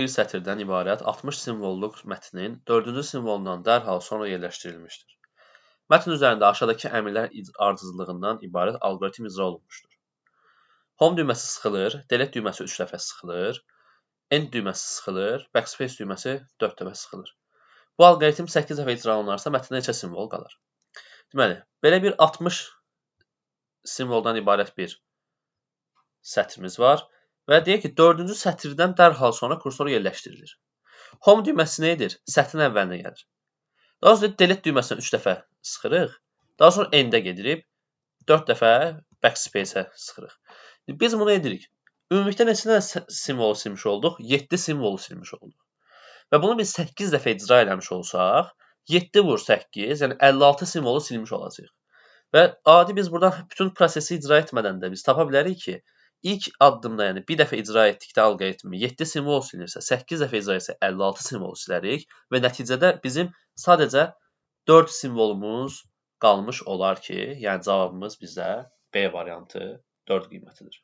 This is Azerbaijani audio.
bir sətirdən ibarət 60 simvolluq mətnin 4-cü simvolundan dərhal sonra yerləşdirilmişdir. Mətn üzərində aşağıdakı əmrlər ardıcıllığından ibarət alqoritm icra olunmuşdur. Home düyməsi sıxılır, delete düyməsi 3 dəfə sıxılır, end düyməsi sıxılır, backspace düyməsi 4 dəfə sıxılır. Bu alqoritm 8 dəfə icra olunarsa mətndə neçə simvol qalır? Deməli, belə bir 60 simvoldan ibarət bir sətrimiz var və deyək ki, 4-cü sətirdən dərhal sonra kursor yerləşdirilir. Home düyməsi nə edir? Sətrin əvvəlinə gəlir. Daha sonra delete düyməsinə 3 dəfə sıxırıq. Daha sonra end-ə gedirik. 4 dəfə backspace-ə sıxırıq. Biz bunu edirik. Ümumilikdə neçə dənə simvolu silmiş olduq? 7 simvolu silmiş olduq. Və bunu biz 8 dəfə icra eləmiş olsaq, 7 vur 8, yəni 56 simvolu silmiş olacaq. Və adi biz buradan bütün prosesi icra etmədən də biz tapa bilərik ki, ilk addımda, yəni bir dəfə icra etdikdə alqoritmi 7 simvol silinirsə, 8 dəfə icra etsə 56 simvol silərik və nəticədə bizim sadəcə 4 simvolumuz qalmış olar ki, yəni cavabımız bizdə B variantı 4 qiymətidir.